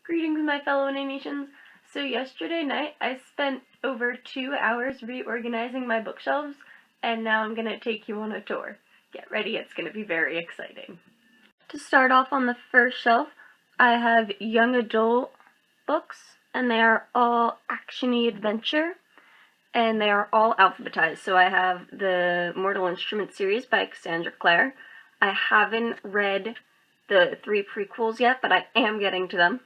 Greetings, my fellow Nations. So yesterday night, I spent over 2 hours reorganizing my bookshelves, and now I'm going to take you on a tour. Get ready, it's going to be very exciting. To start off on the first shelf, I have young adult books, and they are all action-y adventure, and they are all alphabetized. So I have the Mortal Instruments series by Cassandra Clare. I haven't read the 3 prequels yet, but I am getting to them.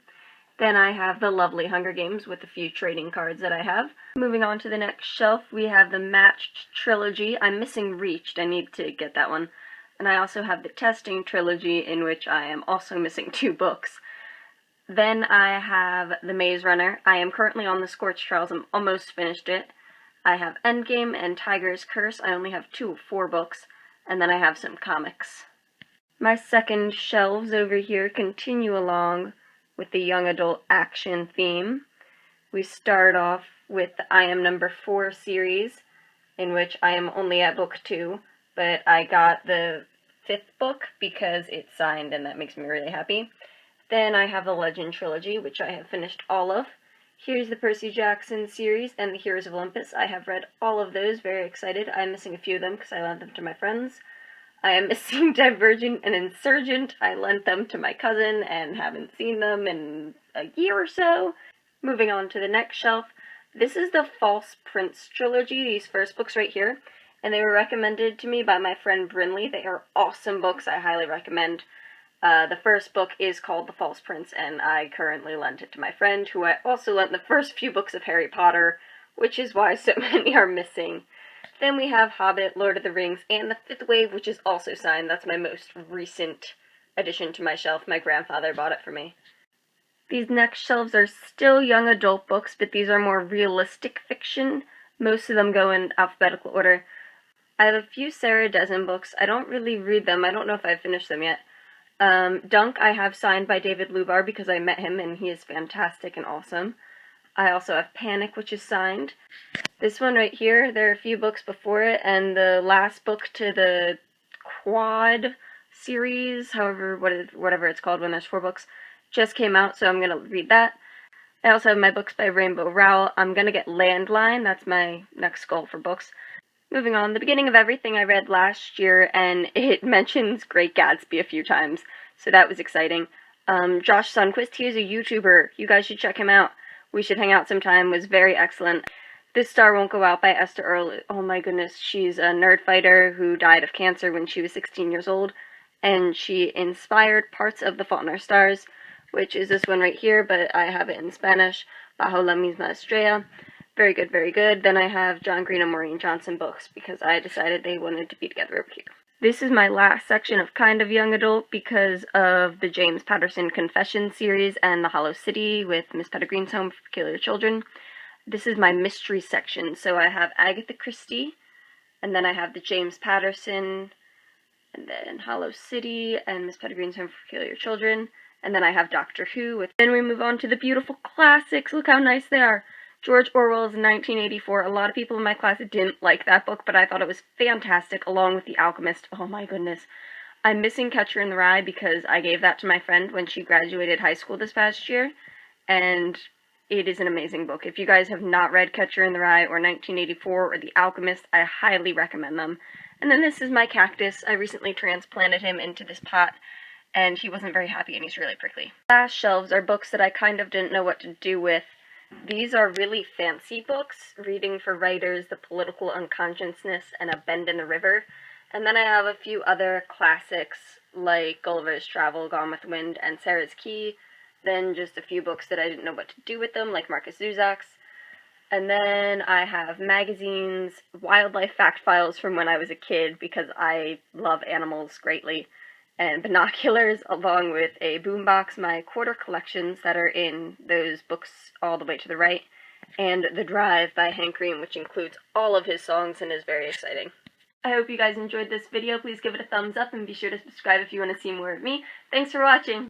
Then I have the lovely Hunger Games with a few trading cards that I have. Moving on to the next shelf, we have the Matched trilogy. I'm missing Reached, I need to get that one. And I also have the Testing trilogy, in which I am also missing 2 books. Then I have the Maze Runner. I am currently on the Scorched Trials, I'm almost finished it. I have Endgame and Tiger's Curse. I only have 2 of 4 books. And then I have some comics. My second shelves over here continue along with the young adult action theme. We start off with the I Am Number 4 series, in which I am only at book 2, but I got the 5th book because it's signed and that makes me really happy. Then I have the Legend trilogy, which I have finished all of. Here's the Percy Jackson series and the Heroes of Olympus. I have read all of those, very excited. I'm missing a few of them because I lent them to my friends. I am missing Divergent and Insurgent. I lent them to my cousin and haven't seen them in a year or so. Moving on to the next shelf. This is the False Prince trilogy, these first books right here. And they were recommended to me by my friend Brinley. They are awesome books, I highly recommend. The first book is called The False Prince, and I currently lent it to my friend, who I also lent the first few books of Harry Potter, which is why so many are missing. Then we have Hobbit, Lord of the Rings, and the 5th Wave, which is also signed. That's my most recent addition to my shelf. My grandfather bought it for me. These next shelves are still young adult books, but these are more realistic fiction. Most of them go in alphabetical order. I have a few Sarah Dessen books. I don't really read them. I don't know if I've finished them yet. Dunk I have signed by David Lubar because I met him and he is fantastic and awesome. I also have Panic, which is signed. This one right here, there are a few books before it, and the last book to the Quad series, whatever it's called when there's 4 books, just came out, so I'm going to read that. I also have my books by Rainbow Rowell. I'm going to get Landline, that's my next goal for books. Moving on, the beginning of everything I read last year, and it mentions Great Gatsby a few times, so that was exciting. Josh Sundquist, he is a YouTuber. You guys should check him out. We should hang out sometime, was very excellent. This Star Won't Go Out by Esther Earle. Oh my goodness, she's a nerd fighter who died of cancer when she was 16 years old, and she inspired parts of The Fault in Our Stars, which is this one right here, but I have it in Spanish, Bajo la misma estrella. Very good, very good. Then I have John Green and Maureen Johnson books, because I decided they wanted to be together over here. This is my last section of kind of young adult because of the James Patterson Confessions series and the Hollow City with Miss Pettigreen's Home for Peculiar Children. This is my mystery section, so I have Agatha Christie, and then I have the James Patterson, and then Hollow City, and Miss Pettigreen's Home for Peculiar Children, and then I have Doctor Who. Then we move on to the beautiful classics. Look how nice they are. George Orwell's 1984. A lot of people in my class didn't like that book, but I thought it was fantastic, along with The Alchemist. Oh my goodness. I'm missing Catcher in the Rye because I gave that to my friend when she graduated high school this past year, and it is an amazing book. If you guys have not read Catcher in the Rye or 1984 or The Alchemist, I highly recommend them. And then this is my cactus. I recently transplanted him into this pot, and he wasn't very happy and he's really prickly. Last shelves are books that I kind of didn't know what to do with. These are really fancy books, reading for writers, The Political Unconsciousness, and A Bend in the River. And then I have a few other classics, like Gulliver's Travel, Gone with the Wind, and Sarah's Key. Then just a few books that I didn't know what to do with them, like Marcus Zuzak's. And then I have magazines, wildlife fact files from when I was a kid, because I love animals greatly, and binoculars, along with a boombox, my quarter collections that are in those books all the way to the right, and The Drive by Hank Green, which includes all of his songs and is very exciting. I hope you guys enjoyed this video. Please give it a thumbs up and be sure to subscribe if you want to see more of me. Thanks for watching!